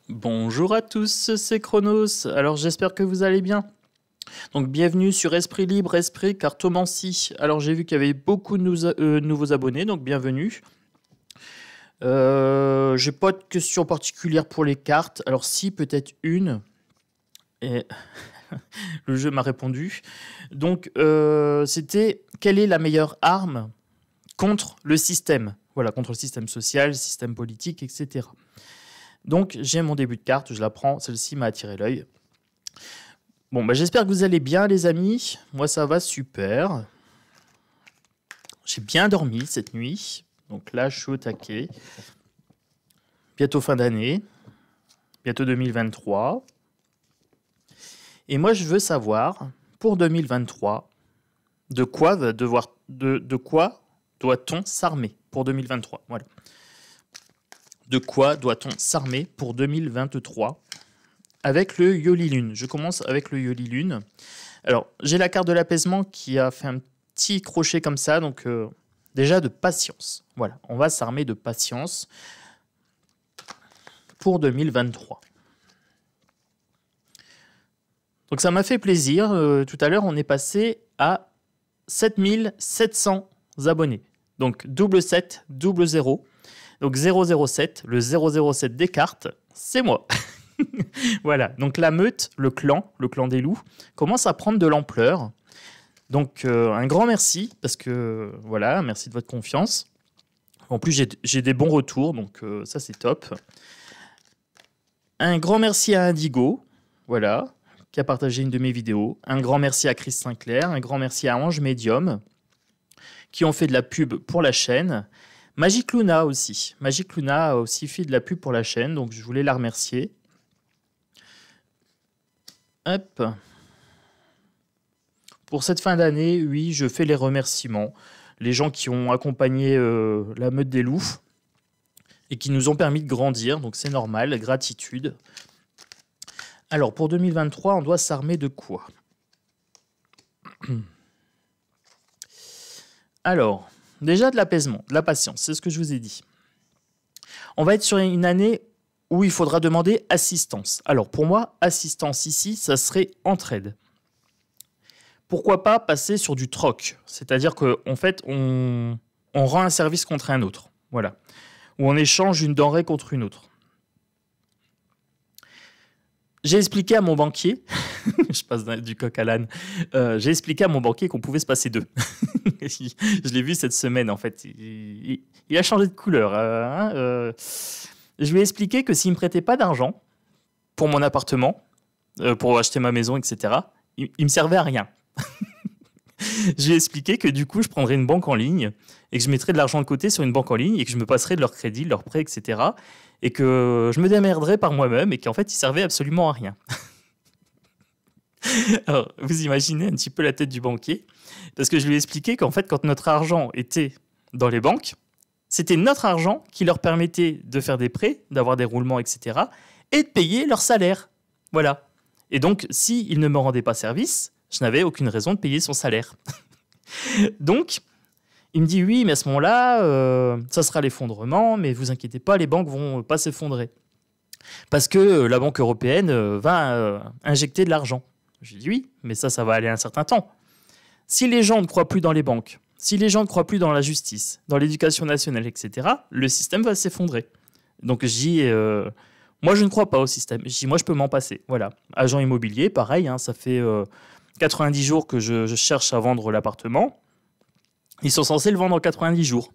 Bonjour à tous, c'est Chronos. Alors j'espère que vous allez bien. Donc bienvenue sur Esprit Libre, Esprit Cartomancie. Alors j'ai vu qu'il y avait beaucoup de nouveaux abonnés, donc bienvenue. J'ai pas de questions particulières pour les cartes. Alors si, peut-être une. Et le jeu m'a répondu. Donc c'était quelle est la meilleure arme contre le système? Voilà, contre le système social, le système politique, etc. Donc j'ai mon début de carte, je la prends, celle-ci m'a attiré l'œil. Bon, bah, j'espère que vous allez bien les amis, moi ça va super. J'ai bien dormi cette nuit, donc là je suis au taquet. Bientôt fin d'année, bientôt 2023. Et moi je veux savoir, pour 2023, de quoi doit-on s'armer pour 2023 ? Voilà. De quoi doit-on s'armer pour 2023 avec le Yoli Lune? Je commence avec le Yoli Lune. Alors, j'ai la carte de l'apaisement qui a fait un petit crochet comme ça, donc déjà de patience. Voilà, on va s'armer de patience pour 2023. Donc ça m'a fait plaisir. Tout à l'heure, on est passé à 7700 abonnés. Donc double 7, double 0. Donc 007, le 007 des cartes, c'est moi. Voilà, donc la meute, le clan des loups, commence à prendre de l'ampleur. Donc un grand merci, parce que voilà, merci de votre confiance. En plus, j'ai des bons retours, donc ça c'est top. Un grand merci à Indigo, voilà, qui a partagé une de mes vidéos. Un grand merci à Chris Sinclair, un grand merci à Ange Medium, qui ont fait de la pub pour la chaîne. Magic Luna aussi. Magic Luna a aussi fait de la pub pour la chaîne, donc je voulais la remercier. Hop. Pour cette fin d'année, oui, je fais les remerciements. Les gens qui ont accompagné la meute des loups et qui nous ont permis de grandir, donc c'est normal, gratitude. Alors, pour 2023, on doit s'armer de quoi? Alors... déjà de l'apaisement, de la patience, c'est ce que je vous ai dit. On va être sur une année où il faudra demander assistance. Alors pour moi, assistance ici, ça serait entraide. Pourquoi pas passer sur du troc? C'est-à-dire qu'en fait, on rend un service contre un autre. Voilà. Ou on échange une denrée contre une autre. J'ai expliqué à mon banquier, je passe du coq à l'âne, j'ai expliqué à mon banquier qu'on pouvait se passer deux. Je l'ai vu cette semaine, en fait. Il a changé de couleur. Je lui ai expliqué que s'il ne me prêtait pas d'argent pour mon appartement, pour acheter ma maison, etc., il ne me servait à rien. Je lui ai expliqué que du coup, je prendrais une banque en ligne et que je mettrais de l'argent de côté sur une banque en ligne et que je me passerais de leur crédit, de leurs prêts, etc. Et que je me démerderais par moi-même et qu'en fait, ils servaient absolument à rien. Alors, vous imaginez un petit peu la tête du banquier, parce que je lui ai expliqué qu'en fait, quand notre argent était dans les banques, c'était notre argent qui leur permettait de faire des prêts, d'avoir des roulements, etc., et de payer leur salaire. Voilà. Et donc, s'il ne me rendait pas service, je n'avais aucune raison de payer son salaire. Donc, il me dit oui, mais à ce moment-là, ça sera l'effondrement, mais vous inquiétez pas, les banques vont pas s'effondrer. Parce que la Banque européenne va injecter de l'argent. Je dis oui, mais ça va aller un certain temps. Si les gens ne croient plus dans les banques, si les gens ne croient plus dans la justice, dans l'éducation nationale, etc., le système va s'effondrer. Donc je dis, moi je ne crois pas au système. Je dis, moi je peux m'en passer. Voilà. Agent immobilier, pareil, hein, ça fait 90 jours que je cherche à vendre l'appartement. Ils sont censés le vendre en 90 jours.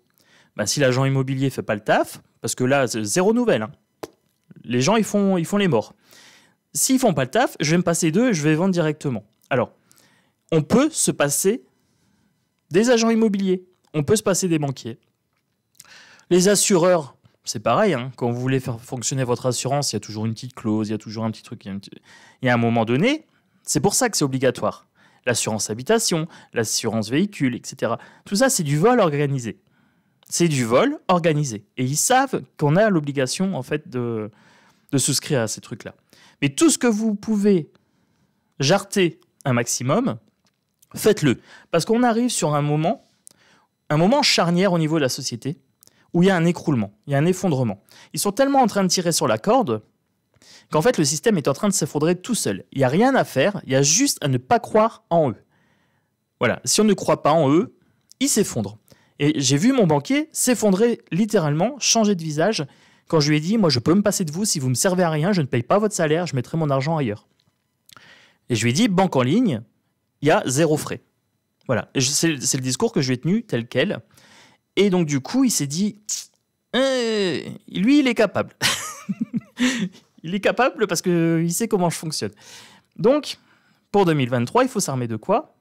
Ben, si l'agent immobilier ne fait pas le taf, parce que là, c'est zéro nouvelle. Hein. Les gens, ils font les morts. S'ils ne font pas le taf, je vais me passer d'eux et je vais vendre directement. Alors, on peut se passer des agents immobiliers. On peut se passer des banquiers. Les assureurs, c'est pareil. Hein. Quand vous voulez faire fonctionner votre assurance, il y a toujours une petite clause, il y a toujours un petit truc. Il y a un moment donné, c'est pour ça que c'est obligatoire. L'assurance habitation, l'assurance véhicule, etc. Tout ça, c'est du vol organisé. C'est du vol organisé. Et ils savent qu'on a l'obligation, en fait, de souscrire à ces trucs-là. Mais tout ce que vous pouvez jarter un maximum, faites-le. Parce qu'on arrive sur un moment charnière au niveau de la société, où il y a un écroulement, il y a un effondrement. Ils sont tellement en train de tirer sur la corde qu'en fait, le système est en train de s'effondrer tout seul. Il n'y a rien à faire, il y a juste à ne pas croire en eux. Voilà, si on ne croit pas en eux, ils s'effondrent. Et j'ai vu mon banquier s'effondrer littéralement, changer de visage, quand je lui ai dit, moi je peux me passer de vous, si vous me servez à rien, je ne paye pas votre salaire, je mettrai mon argent ailleurs. Et je lui ai dit, banque en ligne, il y a 0 frais. Voilà, c'est le discours que je lui ai tenu tel quel. Et donc du coup, il s'est dit, lui il est capable. Il est capable parce qu'il sait comment je fonctionne. Donc, pour 2023, il faut s'armer de quoi?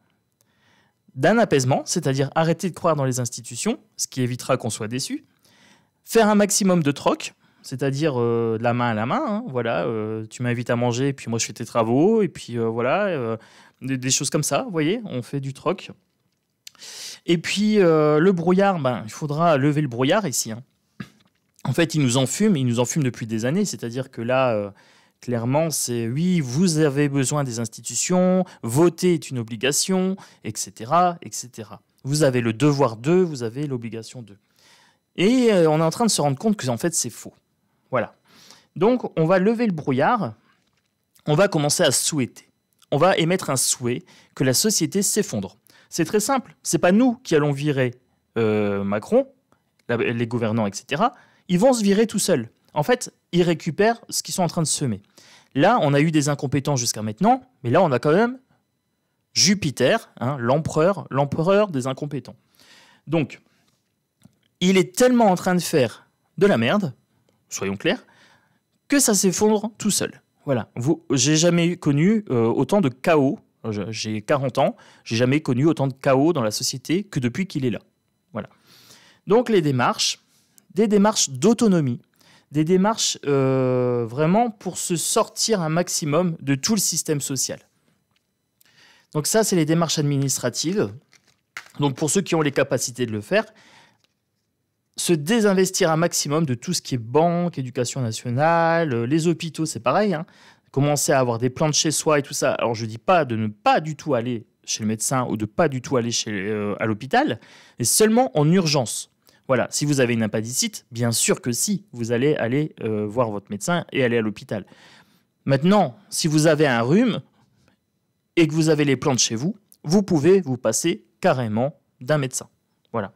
D'un apaisement, c'est-à-dire arrêter de croire dans les institutions, ce qui évitera qu'on soit déçu. Faire un maximum de troc, c'est-à-dire de la main à la main. Hein, voilà, tu m'invites à manger, et puis moi je fais tes travaux, et puis voilà, des choses comme ça, vous voyez, on fait du troc. Et puis le brouillard, il faudra lever le brouillard ici. Hein. En fait, ils nous en fument depuis des années, c'est-à-dire que là, clairement, c'est oui, vous avez besoin des institutions, voter est une obligation, etc., etc. Vous avez le devoir d'eux, vous avez l'obligation d'eux. Et on est en train de se rendre compte que en fait, c'est faux. Voilà. Donc, on va lever le brouillard, on va commencer à souhaiter. On va émettre un souhait que la société s'effondre. C'est très simple. C'est pas nous qui allons virer Macron, les gouvernants, etc. Ils vont se virer tout seuls. En fait, ils récupèrent ce qu'ils sont en train de semer. Là, on a eu des incompétents jusqu'à maintenant, mais là, on a quand même Jupiter, hein, l'empereur des incompétents. Donc, il est tellement en train de faire de la merde, soyons clairs, que ça s'effondre tout seul. Voilà. J'ai jamais connu autant de chaos. J'ai 40 ans, j'ai jamais connu autant de chaos dans la société que depuis qu'il est là. Voilà. Donc, les démarches, des démarches d'autonomie, des démarches vraiment pour se sortir un maximum de tout le système social. Donc ça, c'est les démarches administratives. Donc pour ceux qui ont les capacités de le faire, se désinvestir un maximum de tout ce qui est banque, éducation nationale, les hôpitaux, c'est pareil. Hein. Commencer à avoir des plans de chez soi et tout ça. Alors je ne dis pas de ne pas du tout aller chez le médecin ou de pas du tout aller à l'hôpital, mais seulement en urgence. Voilà, si vous avez une appendicite, bien sûr que si, vous allez aller voir votre médecin et aller à l'hôpital. Maintenant, si vous avez un rhume et que vous avez les plantes chez vous, vous pouvez vous passer carrément d'un médecin. Voilà.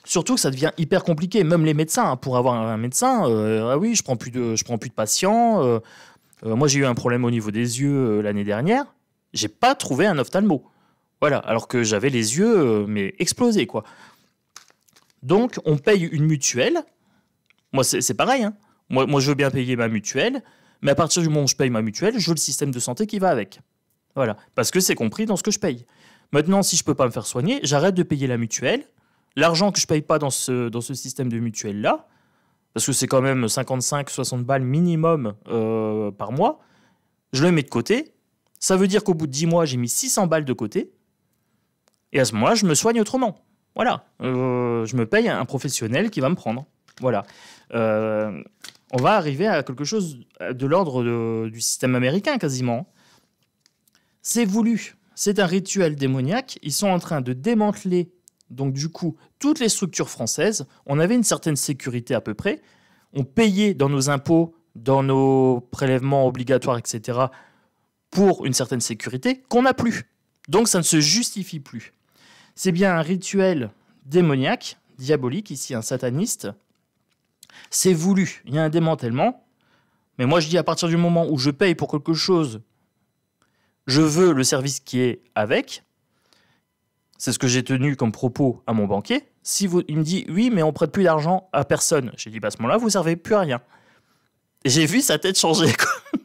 Surtout que ça devient hyper compliqué, même les médecins, hein, pour avoir un médecin, ah oui, je prends plus de patients. Moi, j'ai eu un problème au niveau des yeux l'année dernière, j'ai pas trouvé un ophtalmo. Voilà, alors que j'avais les yeux mais explosés, quoi. Donc, on paye une mutuelle. Moi, c'est pareil. Hein. Moi, je veux bien payer ma mutuelle, mais à partir du moment où je paye ma mutuelle, je veux le système de santé qui va avec. Voilà, parce que c'est compris dans ce que je paye. Maintenant, si je ne peux pas me faire soigner, j'arrête de payer la mutuelle. L'argent que je ne paye pas dans ce système de mutuelle-là, parce que c'est quand même 55-60 balles minimum par mois, je le mets de côté. Ça veut dire qu'au bout de 10 mois, j'ai mis 600 balles de côté. Et à ce moment-là, je me soigne autrement. Voilà, je me paye un professionnel qui va me prendre. Voilà. On va arriver à quelque chose de l'ordre du système américain quasiment. C'est voulu. C'est un rituel démoniaque. Ils sont en train de démanteler, donc du coup, toutes les structures françaises. On avait une certaine sécurité à peu près. On payait dans nos impôts, dans nos prélèvements obligatoires, etc., pour une certaine sécurité qu'on n'a plus. Donc ça ne se justifie plus. C'est bien un rituel démoniaque, diabolique, ici un sataniste. C'est voulu, il y a un démantèlement. Mais moi je dis à partir du moment où je paye pour quelque chose, je veux le service qui est avec. C'est ce que j'ai tenu comme propos à mon banquier. Il me dit oui, mais on prête plus d'argent à personne. J'ai dit à ce moment-là, vous ne servez plus à rien. Et j'ai vu sa tête changer. Quoi.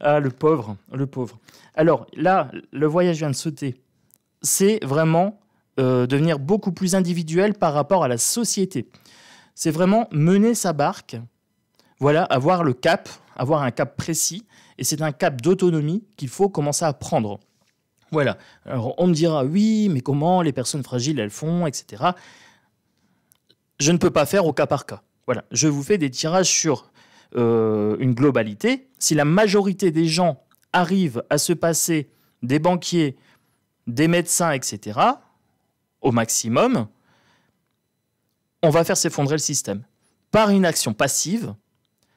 Ah, le pauvre, le pauvre. Alors là, le voyage vient de sauter. C'est vraiment devenir beaucoup plus individuel par rapport à la société. C'est vraiment mener sa barque, voilà, avoir le cap, avoir un cap précis, et c'est un cap d'autonomie qu'il faut commencer à prendre. Voilà. Alors on me dira, oui, mais comment les personnes fragiles, elles font, etc. Je ne peux pas faire au cas par cas. Voilà. Je vous fais des tirages sur une globalité. Si la majorité des gens arrivent à se passer des banquiers, des médecins, etc., au maximum, on va faire s'effondrer le système. Par une action passive,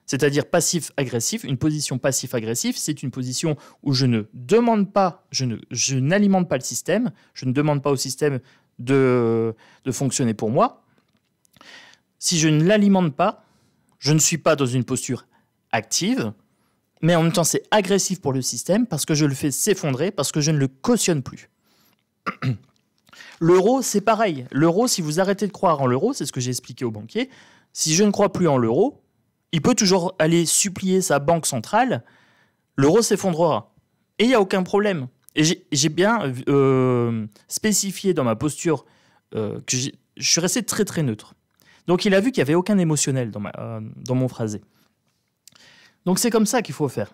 c'est-à-dire passif-agressif. Une position passif-agressif, c'est une position où je ne demande pas, je n'alimente pas le système, je ne demande pas au système de fonctionner pour moi. Si je ne l'alimente pas, je ne suis pas dans une posture active, mais en même temps c'est agressif pour le système parce que je le fais s'effondrer, parce que je ne le cautionne plus. L'euro, c'est pareil. L'euro, si vous arrêtez de croire en l'euro, c'est ce que j'ai expliqué au banquier, si je ne crois plus en l'euro, il peut toujours aller supplier sa banque centrale, l'euro s'effondrera. Et il n'y a aucun problème. Et j'ai bien spécifié dans ma posture que je suis resté très très neutre. Donc il a vu qu'il n'y avait aucun émotionnel dans mon phrasé. Donc c'est comme ça qu'il faut faire.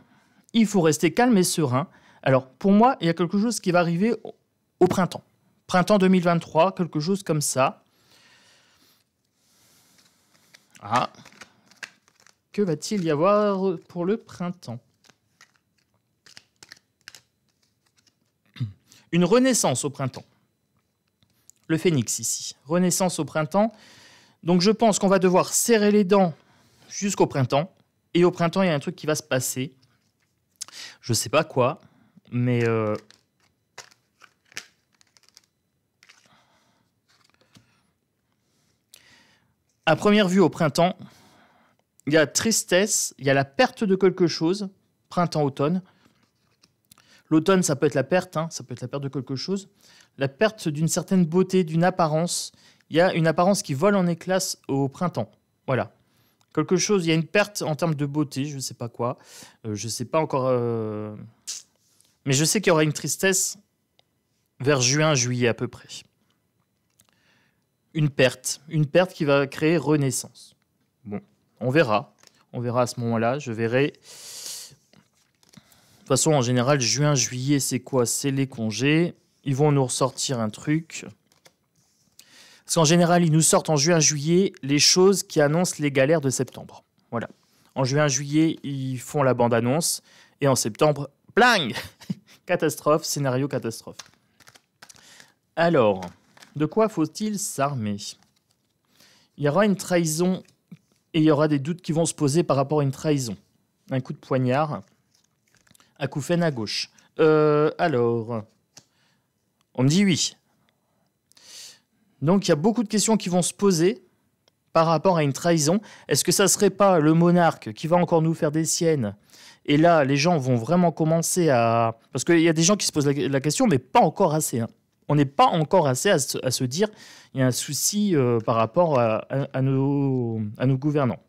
Il faut rester calme et serein. Alors pour moi, il y a quelque chose qui va arriver au printemps. Printemps 2023, quelque chose comme ça. Ah. Que va-t-il y avoir pour le printemps? Une renaissance au printemps. Le phénix ici. Renaissance au printemps. Donc je pense qu'on va devoir serrer les dents jusqu'au printemps. Et au printemps, il y a un truc qui va se passer. Je ne sais pas quoi, mais... à première vue, au printemps, il y a tristesse, il y a la perte de quelque chose, printemps-automne. L'automne, ça peut être la perte, ça peut être la perte de quelque chose. La perte d'une certaine beauté, d'une apparence. Il y a une apparence qui vole en éclats au printemps. Voilà. Quelque chose, il y a une perte en termes de beauté, je ne sais pas quoi. Je ne sais pas encore... Mais je sais qu'il y aura une tristesse vers juin, juillet à peu près. Une perte qui va créer renaissance. Bon, on verra à ce moment-là, je verrai. De toute façon, en général, juin, juillet, c'est quoi? C'est les congés. Ils vont nous ressortir un truc. Parce qu'en général, ils nous sortent en juin, juillet les choses qui annoncent les galères de septembre. Voilà. En juin, juillet, ils font la bande-annonce. Et en septembre, bling. Catastrophe, scénario catastrophe. Alors, de quoi faut-il s'armer? Il y aura une trahison et il y aura des doutes qui vont se poser par rapport à une trahison. Un coup de poignard, acouphène à gauche. Alors, on me dit oui. Donc, il y a beaucoup de questions qui vont se poser par rapport à une trahison. Est-ce que ça ne serait pas le monarque qui va encore nous faire des siennes? Et là, les gens vont vraiment commencer à... Parce qu'il y a des gens qui se posent la question, mais pas encore assez. On n'est pas encore assez à se dire il y a un souci par rapport à nos gouvernants.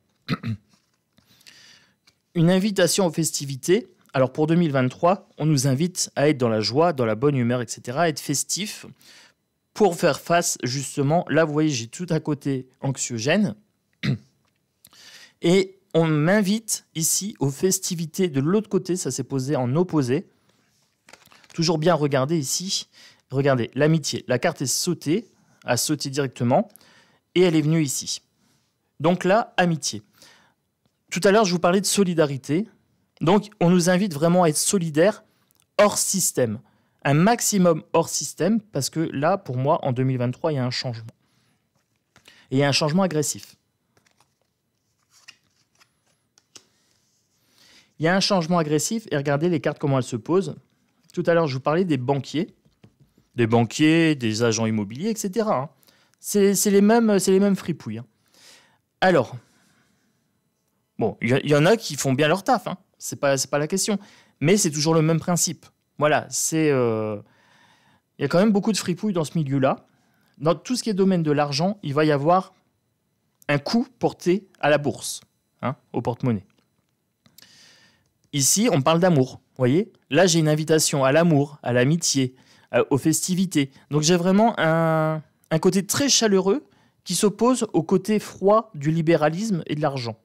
Une invitation aux festivités. Alors, pour 2023, on nous invite à être dans la joie, dans la bonne humeur, etc., à être festif, pour faire face, justement, là, vous voyez, j'ai tout à côté anxiogène. Et on m'invite ici aux festivités de l'autre côté, ça s'est posé en opposé. Toujours bien regarder ici. Regardez, l'amitié. La carte est sautée, a sauté directement, et elle est venue ici. Donc là, amitié. Tout à l'heure, je vous parlais de solidarité. Donc, on nous invite vraiment à être solidaires hors système. Un maximum hors système, parce que là, pour moi, en 2023, il y a un changement. Et il y a un changement agressif. Il y a un changement agressif, et regardez les cartes, comment elles se posent. Tout à l'heure, je vous parlais des banquiers, des agents immobiliers, etc. C'est les mêmes fripouilles. Alors, bon, il y en a qui font bien leur taf, c'est pas la question, mais c'est toujours le même principe. Voilà, il y a quand même beaucoup de fripouilles dans ce milieu-là. Dans tout ce qui est domaine de l'argent, il va y avoir un coût porté à la bourse, au porte-monnaie. Ici, on parle d'amour, vous voyez? Là, j'ai une invitation à l'amour, à l'amitié, aux festivités. Donc, j'ai vraiment un côté très chaleureux qui s'oppose au côté froid du libéralisme et de l'argent.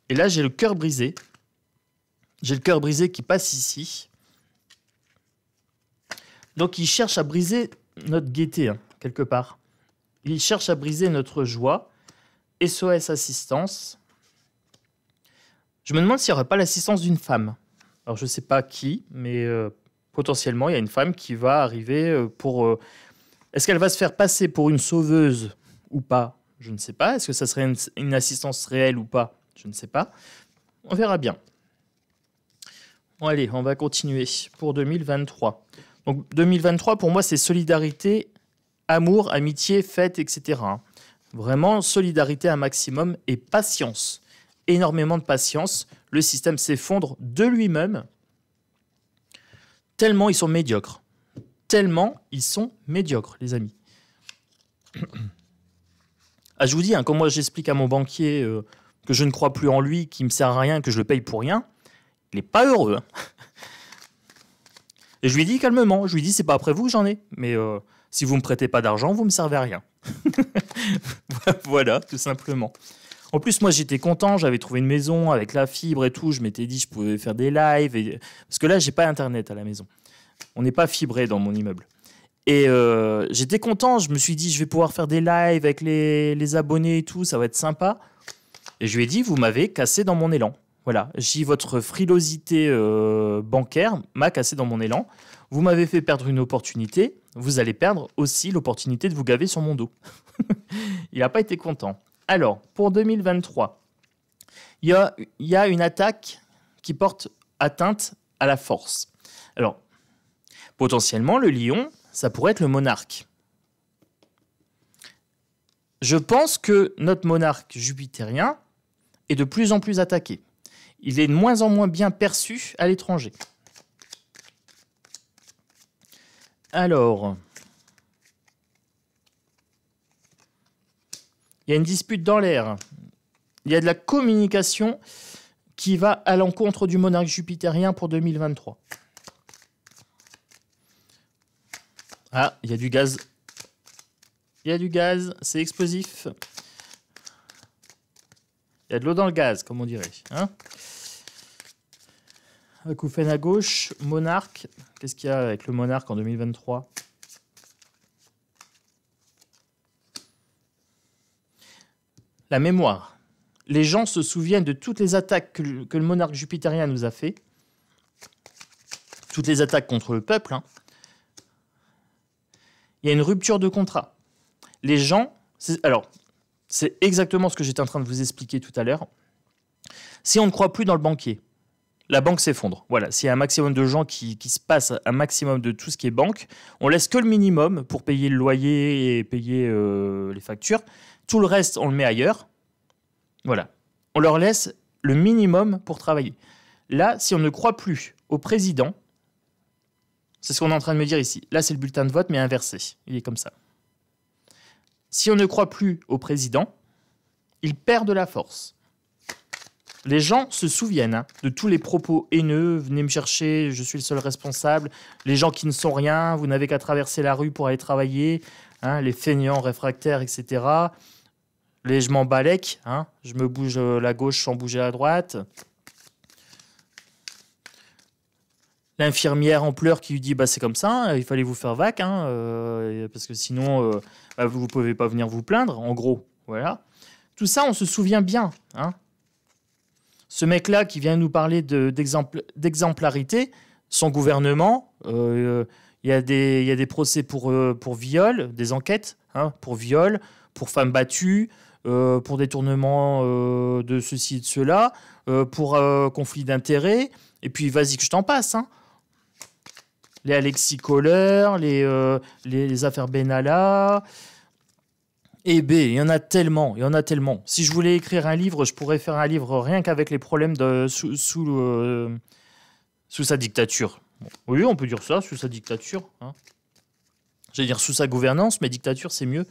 Et là, j'ai le cœur brisé. J'ai le cœur brisé qui passe ici. Donc, il cherche à briser notre gaieté, quelque part. Il cherche à briser notre joie. SOS assistance. Je me demande s'il n'y aurait pas l'assistance d'une femme. Alors, je ne sais pas qui, mais potentiellement, il y a une femme qui va arriver pour... Est-ce qu'elle va se faire passer pour une sauveuse ou pas? Je ne sais pas. Est-ce que ça serait une assistance réelle ou pas? Je ne sais pas. On verra bien. Bon, allez, on va continuer pour 2023. Donc 2023, pour moi, c'est solidarité, amour, amitié, fête, etc. Vraiment, solidarité un maximum et patience. Énormément de patience. Le système s'effondre de lui-même. Tellement ils sont médiocres. Tellement ils sont médiocres, les amis. Ah, je vous dis, quand moi j'explique à mon banquier que je ne crois plus en lui, qu'il ne me sert à rien, que je le paye pour rien, il n'est pas heureux. Et je lui dis calmement, je lui dis c'est pas après vous que j'en ai, mais si vous me prêtez pas d'argent, vous me servez à rien. Voilà, tout simplement. En plus, moi j'étais content, j'avais trouvé une maison avec la fibre et tout, je m'étais dit je pouvais faire des lives, parce que là j'ai pas internet à la maison. On n'est pas fibré dans mon immeuble. Et j'étais content, je me suis dit je vais pouvoir faire des lives avec les abonnés et tout, ça va être sympa. Et je lui ai dit vous m'avez cassé dans mon élan. Voilà, votre frilosité bancaire m'a cassé dans mon élan. Vous m'avez fait perdre une opportunité, vous allez perdre aussi l'opportunité de vous gaver sur mon dos. Il n'a pas été content. Alors, pour 2023, il y a une attaque qui porte atteinte à la force. Alors, potentiellement, le lion, ça pourrait être le monarque. Je pense que notre monarque jupitérien est de plus en plus attaqué. Il est de moins en moins bien perçu à l'étranger. Alors, il y a une dispute dans l'air. Il y a de la communication qui va à l'encontre du monarque jupitérien pour 2023. Ah, il y a du gaz. Il y a du gaz, c'est explosif. Il y a de l'eau dans le gaz, comme on dirait. Acouphène à gauche, monarque. Qu'est-ce qu'il y a avec le monarque en 2023? La mémoire. Les gens se souviennent de toutes les attaques que le monarque jupitérien nous a fait. Toutes les attaques contre le peuple. Il y a une rupture de contrat. Les gens... Alors, c'est exactement ce que j'étais en train de vous expliquer tout à l'heure. Si on ne croit plus dans le banquier, la banque s'effondre. Voilà, s'il y a un maximum de gens qui se passent un maximum de tout ce qui est banque, on laisse que le minimum pour payer le loyer et payer les factures. Tout le reste, on le met ailleurs. Voilà. On leur laisse le minimum pour travailler. Là, si on ne croit plus au président, c'est ce qu'on est en train de me dire ici. Là, c'est le bulletin de vote, mais inversé. Il est comme ça. Si on ne croit plus au président, il perd de la force. Les gens se souviennent de tous les propos haineux. Venez me chercher, je suis le seul responsable. Les gens qui ne sont rien, vous n'avez qu'à traverser la rue pour aller travailler. Les feignants réfractaires, etc. Les je m'en balèque, je me bouge la gauche sans bouger la droite. L'infirmière en pleurs qui lui dit c'est comme ça, il fallait vous faire vac, parce que sinon vous ne pouvez pas venir vous plaindre, en gros. Voilà. Tout ça, on se souvient bien. Ce mec-là qui vient nous parler d'exemplarité, son gouvernement, il y a des procès pour viol, des enquêtes pour viol, pour femmes battues, pour détournement de ceci et de cela, pour conflit d'intérêts, et puis vas-y que je t'en passe. Les Alexis Kohler, les affaires Benalla. Et B, il y en a tellement, il y en a tellement. Si je voulais écrire un livre, je pourrais faire un livre rien qu'avec les problèmes sous sa dictature. Oui, on peut dire ça, sous sa dictature. J'allais dire sous sa gouvernance, mais dictature, c'est mieux.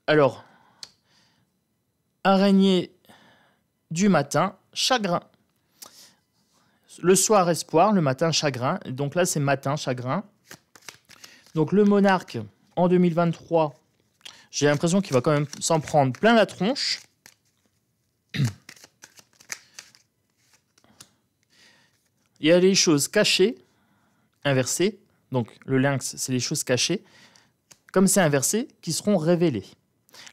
Alors, araignée du matin, chagrin. Le soir, espoir, le matin, chagrin. Donc là, c'est matin, chagrin. Donc le monarque, en 2023... J'ai l'impression qu'il va quand même s'en prendre plein la tronche. Il y a les choses cachées, inversées. Donc le lynx, c'est les choses cachées. Comme c'est inversé, qui seront révélées.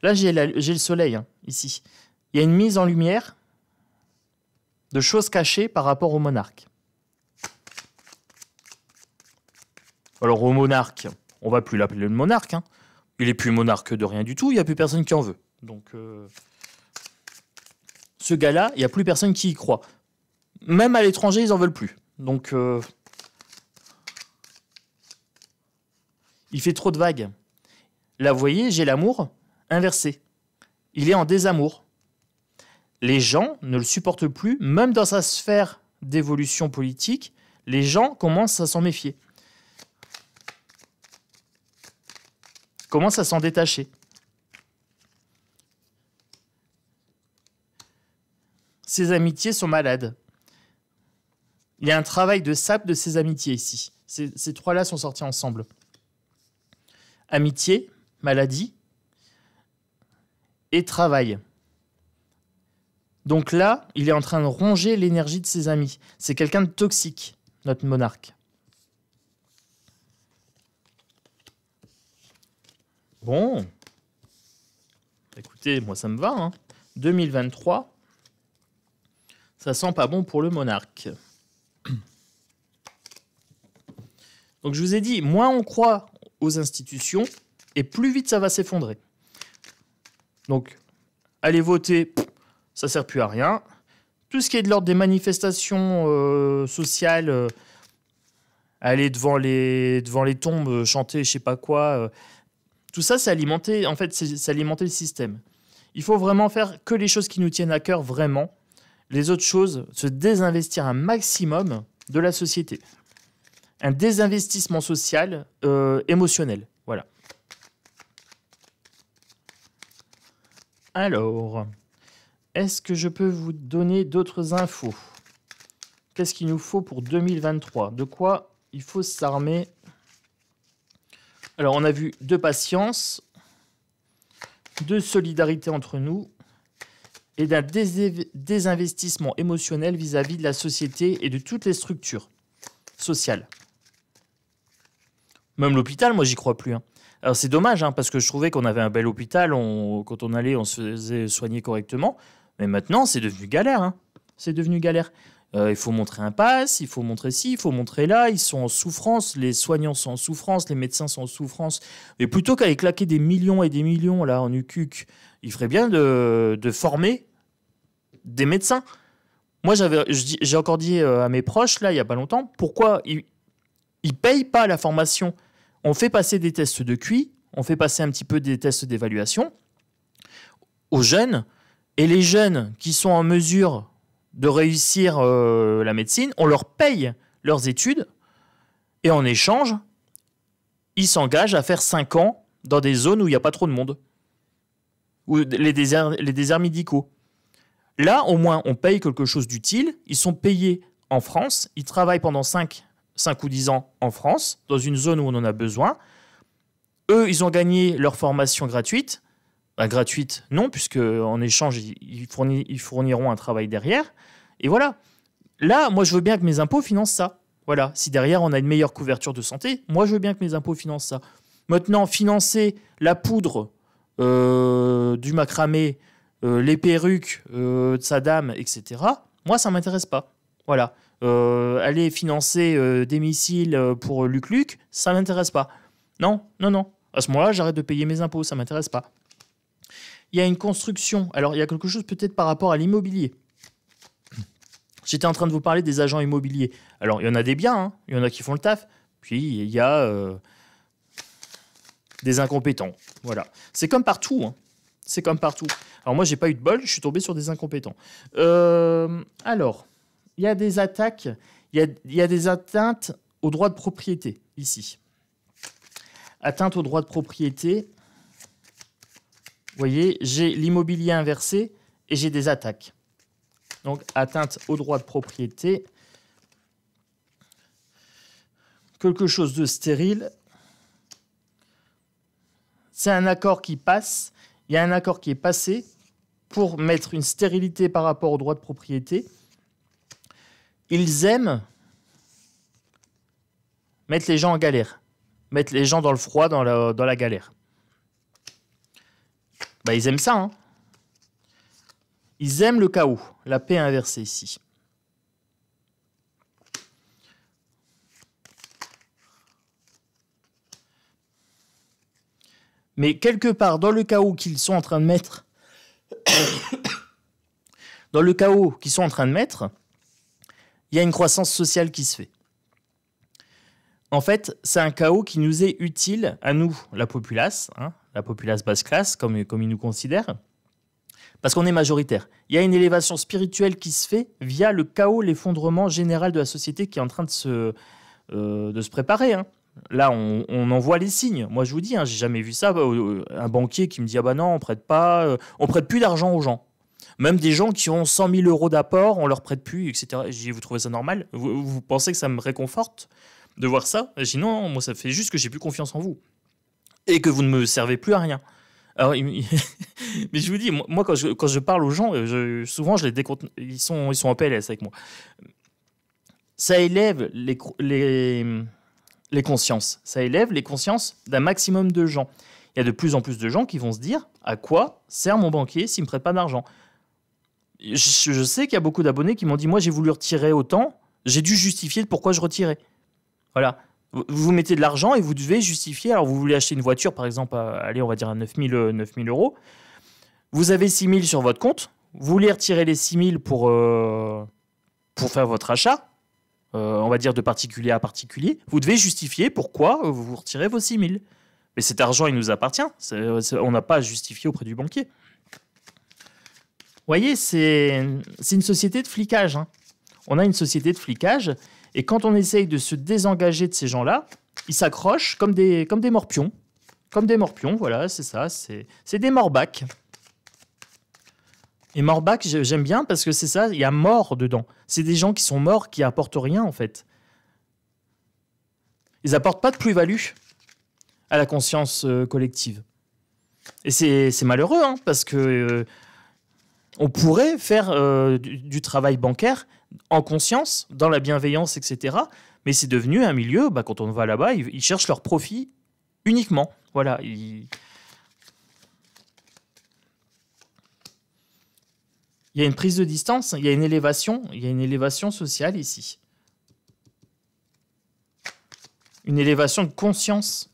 Là, j'ai le soleil, ici. Il y a une mise en lumière de choses cachées par rapport au monarque. Alors au monarque, on ne va plus l'appeler le monarque, il n'est plus monarque de rien du tout, il n'y a plus personne qui en veut. Donc, ce gars-là, il n'y a plus personne qui y croit. Même à l'étranger, ils n'en veulent plus. Donc, il fait trop de vagues. Là, vous voyez, j'ai l'amour inversé. Il est en désamour. Les gens ne le supportent plus, même dans sa sphère d'évolution politique, les gens commencent à s'en méfier. Commencent à s'en détacher. Ses amitiés sont malades. Il y a un travail de sape de ses amitiés ici. Ces trois-là sont sortis ensemble. Amitié, maladie et travail. Donc là, il est en train de ronger l'énergie de ses amis. C'est quelqu'un de toxique, notre monarque. Bon. Écoutez, moi ça me va. Hein. 2023, ça sent pas bon pour le monarque. Donc je vous ai dit, moins on croit aux institutions, et plus vite ça va s'effondrer. Donc, allez voter, ça ne sert plus à rien. Tout ce qui est de l'ordre des manifestations sociales, aller devant les tombes, chanter je sais pas quoi, tout ça, c'est alimenter, en fait, c'est alimenter le système. Il faut vraiment faire que les choses qui nous tiennent à cœur, vraiment. Les autres choses, se désinvestir un maximum de la société. Un désinvestissement social, émotionnel. Voilà. Alors, est-ce que je peux vous donner d'autres infos? Qu'est-ce qu'il nous faut pour 2023? De quoi il faut s'armer? Alors, on a vu de patience, de solidarité entre nous et d'un désinvestissement émotionnel vis-à-vis de la société et de toutes les structures sociales. Même l'hôpital, moi, j'y crois plus. Hein. Alors, c'est dommage, hein, parce que je trouvais qu'on avait un bel hôpital. Quand on allait, on se faisait soigner correctement. Mais maintenant, c'est devenu galère. Hein. C'est devenu galère. Il faut montrer un pass, il faut montrer ci, il faut montrer là. Ils sont en souffrance, les soignants sont en souffrance, les médecins sont en souffrance. Et plutôt qu'aller claquer des millions et des millions là en UQUC, il ferait bien de former des médecins. Moi, j'ai encore dit à mes proches, là, il n'y a pas longtemps, pourquoi ils ne payent pas la formation. On fait passer des tests de QI, on fait passer un petit peu des tests d'évaluation aux jeunes, et les jeunes qui sont en mesure de réussir la médecine, on leur paye leurs études, et en échange, ils s'engagent à faire 5 ans dans des zones où il n'y a pas trop de monde, ou les déserts médicaux. Là, au moins, on paye quelque chose d'utile, ils sont payés en France, ils travaillent pendant 5 ou 10 ans en France, dans une zone où on en a besoin. Eux, ils ont gagné leur formation gratuite. Gratuite, non, puisque en échange, ils fourniront un travail derrière. Et voilà. Là, moi, je veux bien que mes impôts financent ça. Voilà. Si derrière, on a une meilleure couverture de santé, moi, je veux bien que mes impôts financent ça. Maintenant, financer la poudre du macramé, les perruques de sa dame, etc., moi, ça ne m'intéresse pas. Voilà. Aller financer des missiles pour Luc Luc, ça ne m'intéresse pas. Non, non, non. À ce moment-là, j'arrête de payer mes impôts, ça ne m'intéresse pas. Il y a une construction. Alors, il y a quelque chose peut-être par rapport à l'immobilier. J'étais en train de vous parler des agents immobiliers. Alors, il y en a des biens, hein. Il y en a qui font le taf. Puis, il y a des incompétents. Voilà. C'est comme partout. Hein. C'est comme partout. Alors, moi, j'ai pas eu de bol, je suis tombé sur des incompétents. Alors, il y a des attaques, il y a des atteintes aux droits de propriété, ici. Atteinte aux droits de propriété. Vous voyez, j'ai l'immobilier inversé et j'ai des attaques. Donc, atteinte aux droits de propriété. Quelque chose de stérile. C'est un accord qui passe. Il y a un accord qui est passé pour mettre une stérilité par rapport aux droits de propriété. Ils aiment mettre les gens en galère. Mettre les gens dans le froid, dans la galère. Bah, ils aiment ça. Hein. Ils aiment le chaos. La paix inversée ici. Mais quelque part, dans le chaos qu'ils sont en train de mettre Dans le chaos qu'ils sont en train de mettre, il y a une croissance sociale qui se fait. En fait, c'est un chaos qui nous est utile, à nous, la populace, hein, la populace basse classe, comme ils nous considèrent, parce qu'on est majoritaire. Il y a une élévation spirituelle qui se fait via le chaos, l'effondrement général de la société qui est en train de se préparer. Hein. Là, on en voit les signes. Moi, je vous dis, hein, j'ai jamais vu ça. Un banquier qui me dit « Ah bah non, on prête pas, on prête plus d'argent aux gens. » Même des gens qui ont 100 000 euros d'apport, on leur prête plus, etc. Je dis « Vous trouvez ça normal ? Vous pensez que ça me réconforte de voir ça ?» Je dis « Non, moi, ça fait juste que j'ai plus confiance en vous. Et que vous ne me servez plus à rien. » Alors, mais je vous dis, moi, quand je parle aux gens, souvent, je les décompte, ils sont en PLS avec moi. Ça élève les consciences. Ça élève les consciences d'un maximum de gens. Il y a de plus en plus de gens qui vont se dire « À quoi sert mon banquier s'il ne me prête pas d'argent ?» Je sais qu'il y a beaucoup d'abonnés qui m'ont dit « Moi, j'ai voulu retirer autant, j'ai dû justifier de pourquoi je retirais. » Voilà. Vous mettez de l'argent et vous devez justifier. Alors, vous voulez acheter une voiture, par exemple, allez, on va dire à 9 000 euros. Vous avez 6 000 sur votre compte. Vous voulez retirer les 6 000 pour faire votre achat, on va dire de particulier à particulier. Vous devez justifier pourquoi vous retirez vos 6 000. Mais cet argent, il nous appartient. On n'a pas à justifier auprès du banquier. Vous voyez, c'est une société de flicage. Hein. On a une société de flicage. Et quand on essaye de se désengager de ces gens-là, ils s'accrochent comme des morpions. Comme des morpions, voilà, c'est ça. C'est des morbacs. Et morbacs, j'aime bien parce que c'est ça, il y a mort dedans. C'est des gens qui sont morts, qui apportent rien, en fait. Ils n'apportent pas de plus-value à la conscience collective. Et c'est malheureux, hein, parce que on pourrait faire du travail bancaire en conscience, dans la bienveillance, etc. Mais c'est devenu un milieu, quand on va là-bas, ils cherchent leur profit uniquement. Voilà. Il y a une prise de distance, il y a une élévation sociale ici. Une élévation de conscience.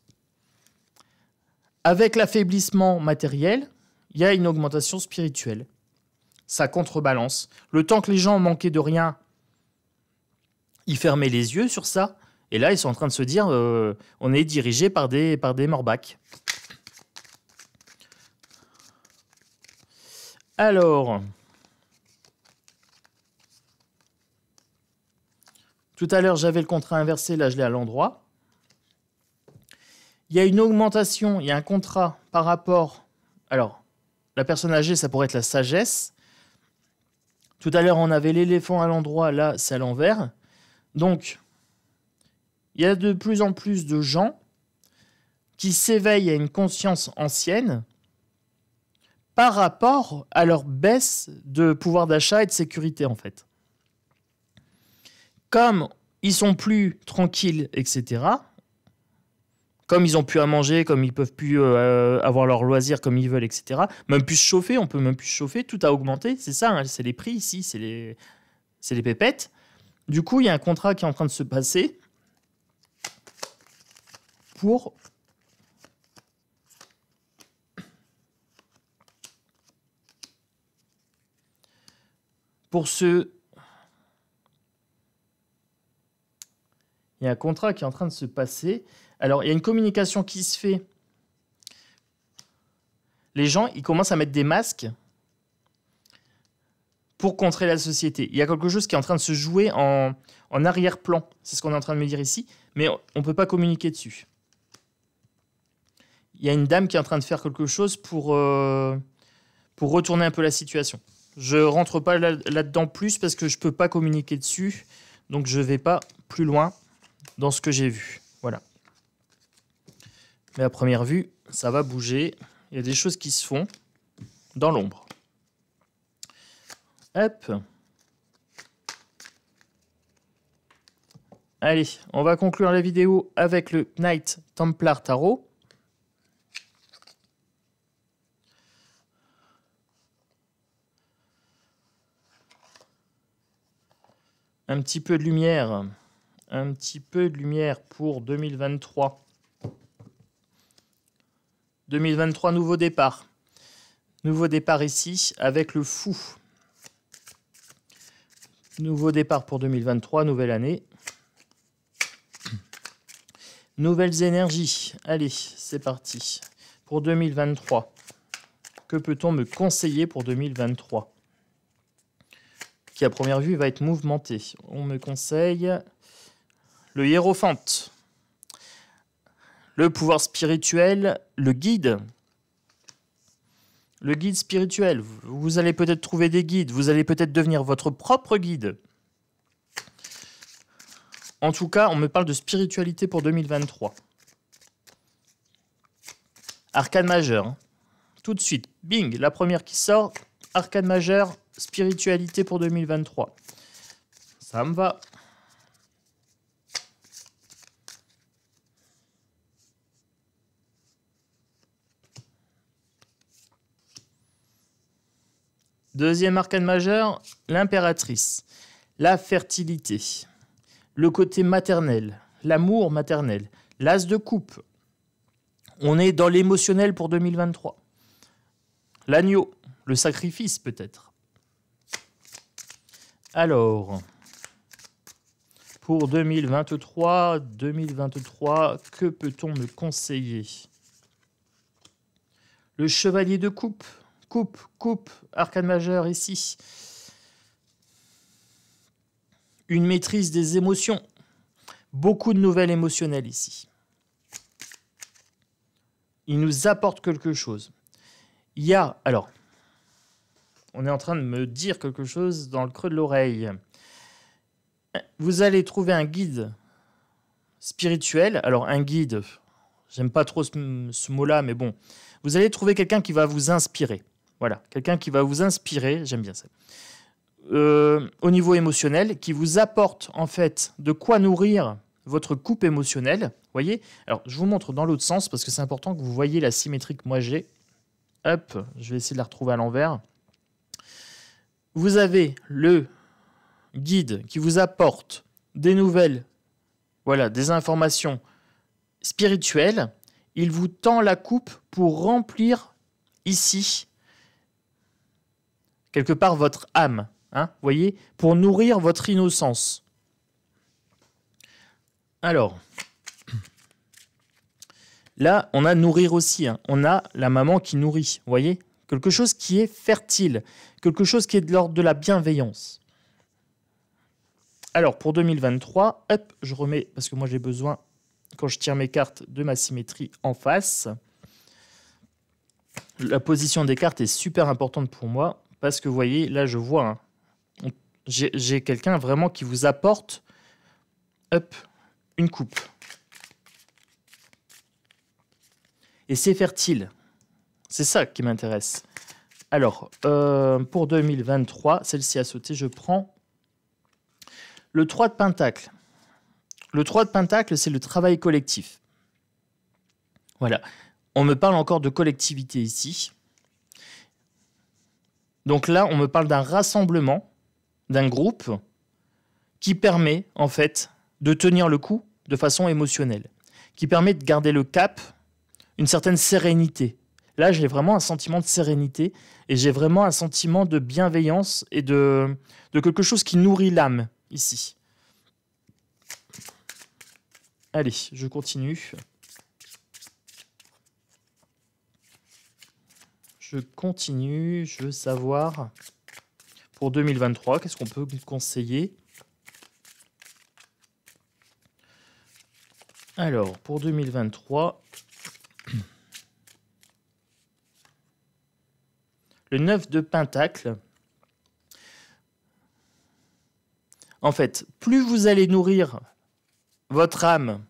Avec l'affaiblissement matériel, il y a une augmentation spirituelle. Ça contrebalance. Le temps que les gens manquaient de rien, ils fermaient les yeux sur ça. Et là, ils sont en train de se dire on est dirigé par des morbacs. Alors, tout à l'heure, j'avais le contrat inversé. Là, je l'ai à l'endroit. Il y a une augmentation, il y a un contrat par rapport... Alors, la personne âgée, ça pourrait être la sagesse. Tout à l'heure, on avait l'éléphant à l'endroit, là, c'est à l'envers. Donc, il y a de plus en plus de gens qui s'éveillent à une conscience ancienne par rapport à leur baisse de pouvoir d'achat et de sécurité, en fait. Comme ils sont plus tranquilles, etc., comme ils ont plus à manger, comme ils peuvent plus avoir leurs loisirs comme ils veulent, etc. Même plus se chauffer, on peut même plus se chauffer, tout a augmenté, c'est ça, hein, c'est les prix ici, c'est les pépettes. Du coup, il y a un contrat qui est en train de se passer pour ce... Il y a un contrat qui est en train de se passer. Alors, il y a une communication qui se fait. Les gens, ils commencent à mettre des masques pour contrer la société. Il y a quelque chose qui est en train de se jouer en arrière-plan. C'est ce qu'on est en train de me dire ici. Mais on ne peut pas communiquer dessus. Il y a une dame qui est en train de faire quelque chose pour retourner un peu la situation. Je ne rentre pas là-dedans plus parce que je ne peux pas communiquer dessus. Donc, je ne vais pas plus loin dans ce que j'ai vu. Voilà. Mais à première vue, ça va bouger. Il y a des choses qui se font dans l'ombre. Hop. Allez, on va conclure la vidéo avec le Knight Templar Tarot. Un petit peu de lumière. Un petit peu de lumière pour 2023. 2023, nouveau départ. Nouveau départ ici avec le fou. Nouveau départ pour 2023, nouvelle année. Nouvelles énergies. Allez, c'est parti. Pour 2023, que peut-on me conseiller pour 2023 ? Qui à première vue va être mouvementé. On me conseille le hiérophante, le pouvoir spirituel, le guide. Le guide spirituel. Vous allez peut-être trouver des guides. Vous allez peut-être devenir votre propre guide. En tout cas, on me parle de spiritualité pour 2023. Arcane majeur. Hein. Tout de suite, bing, la première qui sort. Arcane majeur, spiritualité pour 2023. Ça me va. Deuxième arcane majeur, l'impératrice. La fertilité. Le côté maternel. L'amour maternel. L'as de coupe. On est dans l'émotionnel pour 2023. L'agneau. Le sacrifice peut-être. Alors, pour 2023, que peut-on me conseiller? Le chevalier de coupe. Coupe, arcane majeur ici. Une maîtrise des émotions. Beaucoup de nouvelles émotionnelles ici. Il nous apporte quelque chose. Il y a, alors, on est en train de me dire quelque chose dans le creux de l'oreille. Vous allez trouver un guide spirituel. Alors, un guide, j'aime pas trop ce mot-là, mais bon. Vous allez trouver quelqu'un qui va vous inspirer. Voilà, quelqu'un qui va vous inspirer, j'aime bien ça. Au niveau émotionnel, qui vous apporte en fait de quoi nourrir votre coupe émotionnelle. Voyez. Alors, je vous montre dans l'autre sens parce que c'est important que vous voyez la symétrie que moi j'ai. Hop, je vais essayer de la retrouver à l'envers. Vous avez le guide qui vous apporte des nouvelles, voilà, des informations spirituelles. Il vous tend la coupe pour remplir ici quelque part votre âme, hein, voyez, pour nourrir votre innocence. Alors, là, on a nourrir aussi, hein. On a la maman qui nourrit, voyez, quelque chose qui est fertile, quelque chose qui est de l'ordre de la bienveillance. Alors, pour 2023, hop, je remets, parce que moi j'ai besoin, quand je tire mes cartes, de ma symétrie en face. La position des cartes est super importante pour moi. Parce que vous voyez, là je vois, hein, j'ai quelqu'un vraiment qui vous apporte hop, une coupe. Et c'est fertile. C'est ça qui m'intéresse. Alors, pour 2023, celle-ci a sauté, je prends le 3 de Pentacle. Le 3 de Pentacle, c'est le travail collectif. Voilà. On me parle encore de collectivité ici. Donc là, on me parle d'un rassemblement, d'un groupe qui permet en fait de tenir le coup de façon émotionnelle, qui permet de garder le cap, une certaine sérénité. Là, j'ai vraiment un sentiment de sérénité et j'ai vraiment un sentiment de bienveillance et de quelque chose qui nourrit l'âme ici. Allez, je continue. Je continue, je veux savoir, pour 2023, qu'est-ce qu'on peut me conseiller? Alors, pour 2023, le 9 de Pentacle. En fait, plus vous allez nourrir votre âme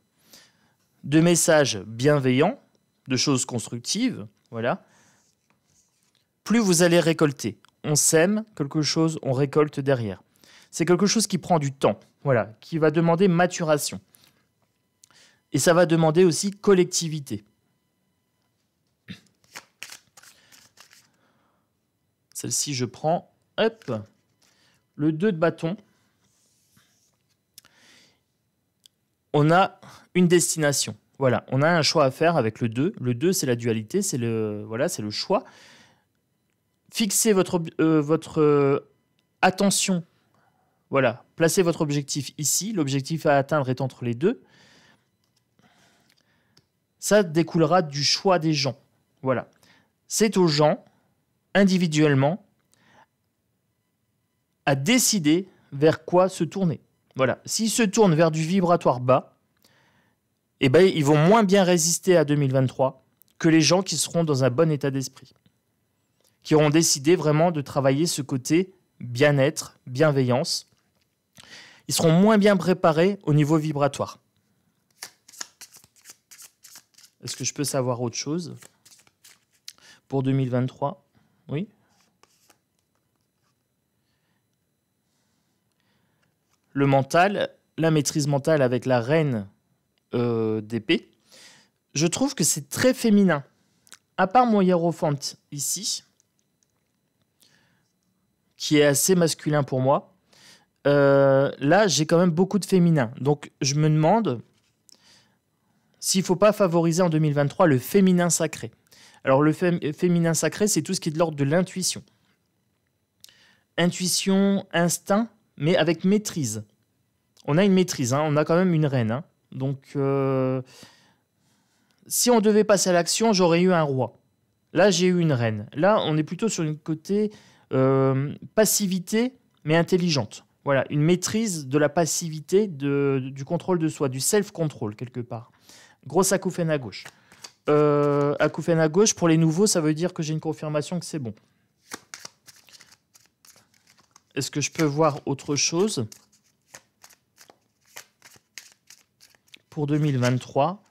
de messages bienveillants, de choses constructives, voilà, plus vous allez récolter. On sème quelque chose, on récolte derrière. C'est quelque chose qui prend du temps, voilà, qui va demander maturation. Et ça va demander aussi collectivité. Celle-ci, je prends, hop, le 2 de bâton. On a une destination. Voilà, on a un choix à faire avec le 2. Le 2, c'est la dualité, c'est le choix. fixez votre attention. Voilà, placez votre objectif ici. L'objectif à atteindre est entre les deux. Ça découlera du choix des gens. Voilà. C'est aux gens, individuellement, à décider vers quoi se tourner. Voilà. S'ils se tournent vers du vibratoire bas, eh ben, ils vont moins bien résister à 2023 que les gens qui seront dans un bon état d'esprit, qui auront décidé vraiment de travailler ce côté bien-être, bienveillance. Ils seront moins bien préparés au niveau vibratoire. Est-ce que je peux savoir autre chose pour 2023? Oui. Le mental, la maîtrise mentale avec la reine d'épée, je trouve que c'est très féminin. À part mon hiérophante ici, qui est assez masculin pour moi, là, j'ai quand même beaucoup de féminin. Donc, je me demande s'il ne faut pas favoriser en 2023 le féminin sacré. Alors, le féminin sacré, c'est tout ce qui est de l'ordre de l'intuition. Intuition, instinct, mais avec maîtrise. On a une maîtrise, hein, on a quand même une reine. Hein. Donc, si on devait passer à l'action, j'aurais eu un roi. Là, j'ai eu une reine. Là, on est plutôt sur une côté passivité, mais intelligente. Voilà, une maîtrise de la passivité, du contrôle de soi, du self-control, quelque part. Grosse acouphène à gauche. Acouphène à gauche, pour les nouveaux, ça veut dire que j'ai une confirmation que c'est bon. Est-ce que je peux voir autre chose pour 2023?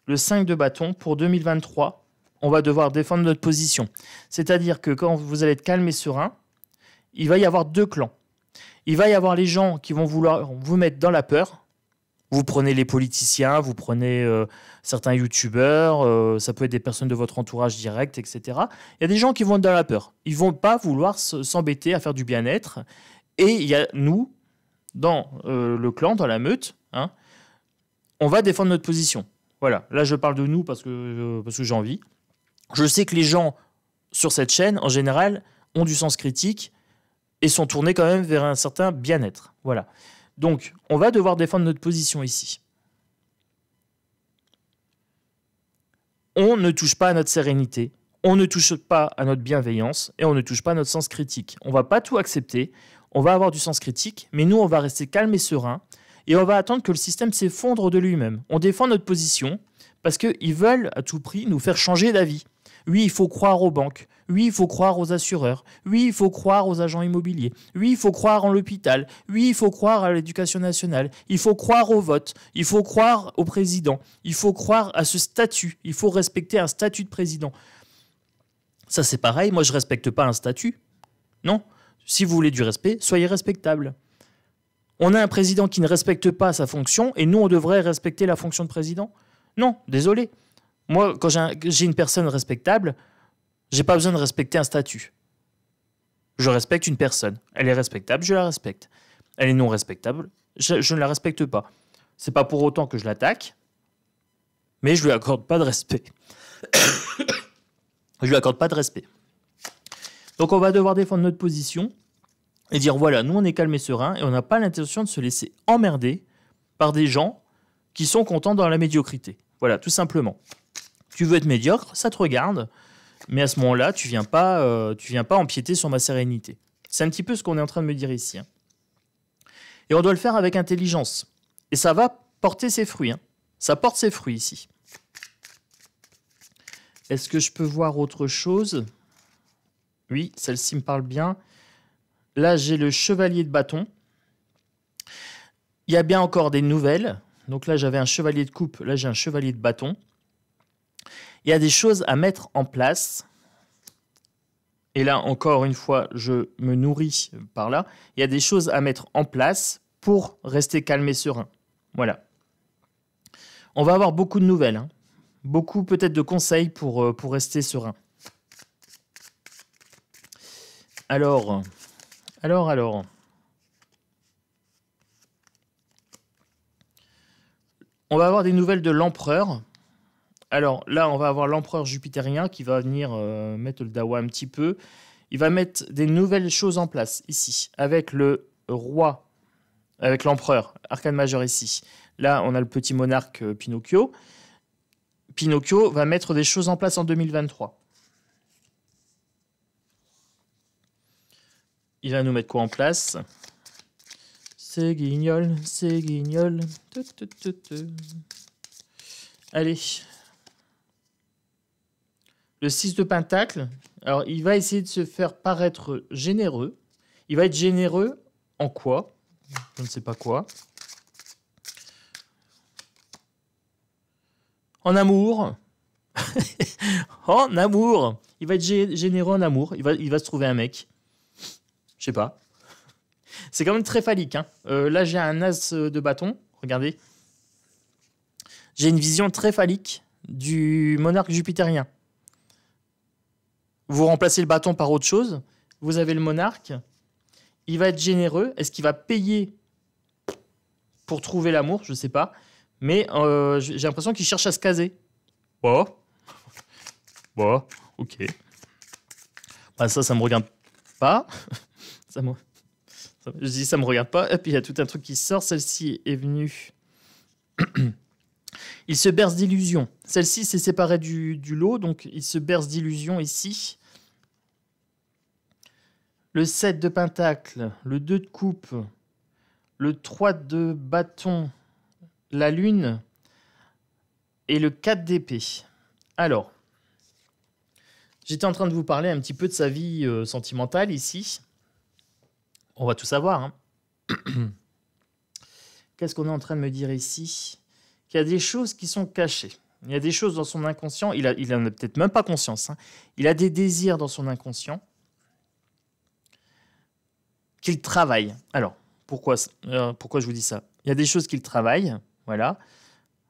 Le 5 de bâton, pour 2023, on va devoir défendre notre position. C'est-à-dire que quand vous allez être calme et serein, il va y avoir deux clans. Il va y avoir les gens qui vont vouloir vous mettre dans la peur. Vous prenez les politiciens, vous prenez certains youtubeurs, ça peut être des personnes de votre entourage direct, etc. Il y a des gens qui vont être dans la peur. Ils ne vont pas vouloir s'embêter à faire du bien-être. Et il y a nous, dans le clan, dans la meute, hein, on va défendre notre position. Voilà, là je parle de nous parce que j'ai envie. Je sais que les gens sur cette chaîne, en général, ont du sens critique et sont tournés quand même vers un certain bien-être. Voilà. Donc, on va devoir défendre notre position ici. On ne touche pas à notre sérénité, on ne touche pas à notre bienveillance et on ne touche pas à notre sens critique. On ne va pas tout accepter, on va avoir du sens critique, mais nous, on va rester calme et serein et on va attendre que le système s'effondre de lui-même. On défend notre position parce qu'ils veulent à tout prix nous faire changer d'avis. Oui, il faut croire aux banques. Oui, il faut croire aux assureurs. Oui, il faut croire aux agents immobiliers. Oui, il faut croire en l'hôpital. Oui, il faut croire à l'éducation nationale. Il faut croire au vote. Il faut croire au président. Il faut croire à ce statut. Il faut respecter un statut de président. Ça, c'est pareil. Moi, je ne respecte pas un statut. Non. Si vous voulez du respect, soyez respectable. On a un président qui ne respecte pas sa fonction et nous, on devrait respecter la fonction de président? Non, désolé. Moi, quand j'ai une personne respectable, j'ai pas besoin de respecter un statut. Je respecte une personne. Elle est respectable, je la respecte. Elle est non respectable, je ne la respecte pas. C'est pas pour autant que je l'attaque, mais je lui accorde pas de respect. Je lui accorde pas de respect. Donc on va devoir défendre notre position et dire voilà, nous on est calme et serein et on n'a pas l'intention de se laisser emmerder par des gens qui sont contents dans la médiocrité. Voilà, tout simplement. Tu veux être médiocre, ça te regarde, mais à ce moment-là, tu viens pas empiéter sur ma sérénité. C'est un petit peu ce qu'on est en train de me dire ici. Hein. Et on doit le faire avec intelligence. Et ça va porter ses fruits. Hein. Ça porte ses fruits ici. Est-ce que je peux voir autre chose? Oui, celle-ci me parle bien. Là, j'ai le chevalier de bâton. Il y a bien encore des nouvelles. Donc là, j'avais un chevalier de coupe. Là, j'ai un chevalier de bâton. Il y a des choses à mettre en place. Et là, encore une fois, je me nourris par là. Il y a des choses à mettre en place pour rester calme et serein. Voilà. On va avoir beaucoup de nouvelles. Hein. Beaucoup peut-être de conseils pour rester serein. Alors. On va avoir des nouvelles de l'empereur. Alors là, on va avoir l'empereur jupitérien qui va venir mettre le dawa un petit peu. Il va mettre des nouvelles choses en place ici, avec le roi, avec l'empereur, arcane majeur ici. Là, on a le petit monarque Pinocchio. Pinocchio va mettre des choses en place en 2023. Il va nous mettre quoi en place? C'est guignol, c'est guignol. Allez. Le 6 de pentacle. Alors, il va essayer de se faire paraître généreux. Il va être généreux en quoi? Je ne sais pas quoi. En amour. En amour. Il va être généreux en amour. Il va se trouver un mec. Je sais pas. C'est quand même très phallique. Hein. Là, j'ai un as de bâton. Regardez. J'ai une vision très phallique du monarque jupitérien. Vous remplacez le bâton par autre chose. Vous avez le monarque. Il va être généreux. Est-ce qu'il va payer pour trouver l'amour? Je ne sais pas. Mais j'ai l'impression qu'il cherche à se caser. Oh. Bon, ok. Bah, ça me regarde pas. Je dis ça me regarde pas. Et puis il y a tout un truc qui sort. Celle-ci est venue. Il se berce d'illusions. Celle-ci s'est séparée du lot, donc il se berce d'illusions ici. Le 7 de pentacle, le 2 de coupe, le 3 de bâton, la lune et le 4 d'épée. Alors, j'étais en train de vous parler un petit peu de sa vie sentimentale ici. On va tout savoir. Hein. Qu'est-ce qu'on est en train de me dire ici? Qu'il y a des choses qui sont cachées. Il y a des choses dans son inconscient. Il en a peut-être même pas conscience. Hein. Il a des désirs dans son inconscient qu'il travaille. Alors, pourquoi je vous dis ça? Il y a des choses qu'il travaille. Voilà.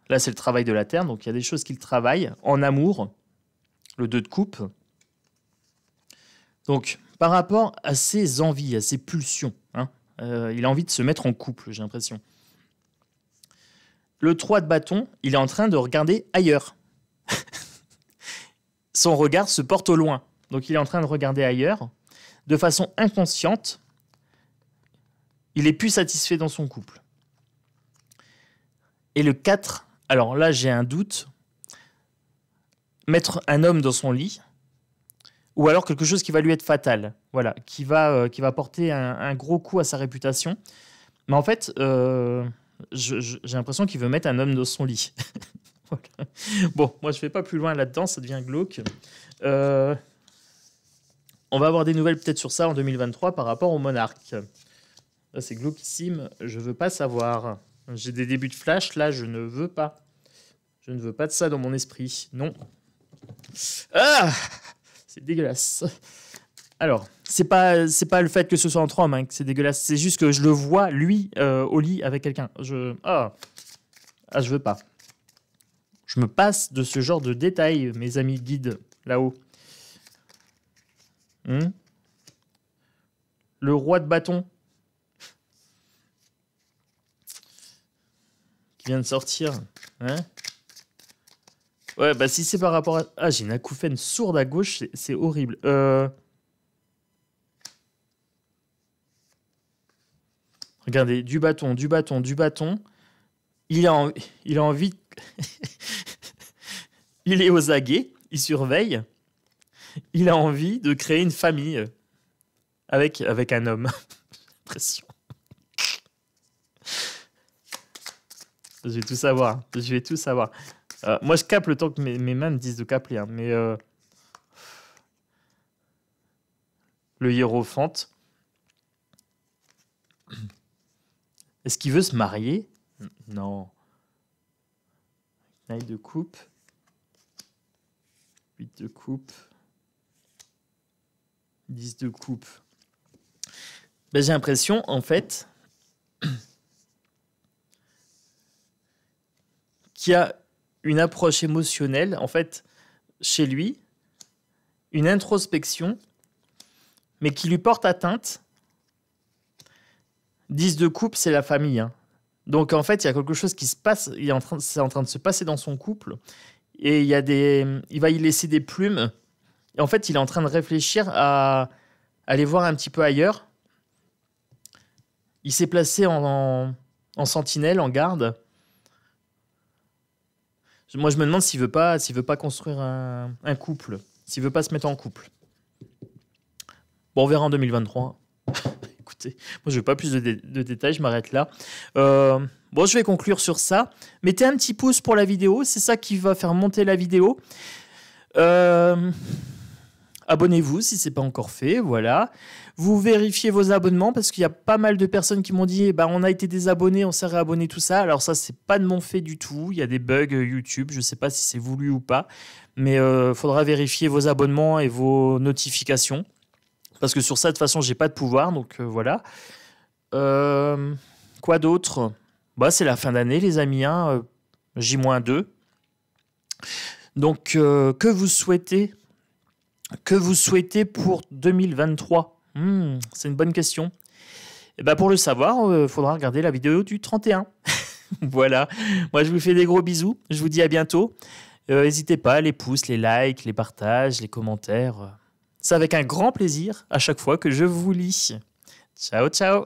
Là, c'est le travail de la terre. Donc, il y a des choses qu'il travaille en amour. Le 2 de coupe. Donc, par rapport à ses envies, à ses pulsions, hein, il a envie de se mettre en couple, j'ai l'impression. Le 3 de bâton, il est en train de regarder ailleurs. Son regard se porte au loin. Donc, il est en train de regarder ailleurs. De façon inconsciente, il est plus satisfait dans son couple. Et le 4, alors là, j'ai un doute. Mettre un homme dans son lit, ou alors quelque chose qui va lui être fatal, voilà, qui va porter un gros coup à sa réputation. Mais en fait, j'ai l'impression qu'il veut mettre un homme dans son lit. Voilà. Bon, moi je ne vais pas plus loin là-dedans, ça devient glauque. On va avoir des nouvelles peut-être sur ça en 2023 par rapport au monarque. Là, c'est glauquissime, je ne veux pas savoir. J'ai des débuts de flash, là, je ne veux pas. Je ne veux pas de ça dans mon esprit, non. Ah, c'est dégueulasse. Alors, c'est pas le fait que ce soit entre hommes hein, que c'est dégueulasse, c'est juste que je le vois, lui, au lit avec quelqu'un. Je veux pas. Je me passe de ce genre de détails, mes amis guides, là-haut. Le roi de bâton. Qui vient de sortir. Hein? Ouais, bah si c'est par rapport à... Ah, j'ai une acouphène sourde à gauche, c'est horrible. Regardez, du bâton, du bâton, du bâton. Il a envie... Il est aux aguets, il surveille. Il a envie de créer une famille avec un homme. Impression. Je vais tout savoir. Je vais tout savoir. Moi, je capte le temps que mes mains me disent de capter. Hein, mais le hiérophante. Est-ce qu'il veut se marier? Non. 9 de coupe. 8 de coupe. 10 de coupe. Ben, j'ai l'impression, en fait, qu'il y a une approche émotionnelle, en fait, chez lui, une introspection, mais qui lui porte atteinte. 10 de coupe, c'est la famille. Hein. Donc, en fait, il y a quelque chose qui se passe, c'est en train de se passer dans son couple. et il va y laisser des plumes. Et en fait, il est en train de réfléchir à aller voir un petit peu ailleurs. Il s'est placé en sentinelle, en garde. Moi, je me demande s'il veut pas construire un couple, s'il veut pas se mettre en couple. Bon, on verra en 2023. Écoutez, moi, je veux pas plus de détails, je m'arrête là. Bon, je vais conclure sur ça. Mettez un petit pouce pour la vidéo, c'est ça qui va faire monter la vidéo. Abonnez-vous si ce n'est pas encore fait, voilà. Vous vérifiez vos abonnements parce qu'il y a pas mal de personnes qui m'ont dit bah, on a été désabonnés, on s'est réabonné, tout ça. Alors ça, c'est pas de mon fait du tout. Il y a des bugs YouTube, je ne sais pas si c'est voulu ou pas. Mais il faudra vérifier vos abonnements et vos notifications. Parce que sur ça, de toute façon, j'ai pas de pouvoir, donc voilà. Quoi d'autre? Bah, c'est la fin d'année, les amis, hein, J-2. Donc, que vous souhaitez pour 2023? C'est une bonne question. Et ben pour le savoir, il faudra regarder la vidéo du 31. Voilà. Moi, je vous fais des gros bisous. Je vous dis à bientôt. N'hésitez pas, les pouces, les likes, les partages, les commentaires. C'est avec un grand plaisir à chaque fois que je vous lis. Ciao, ciao.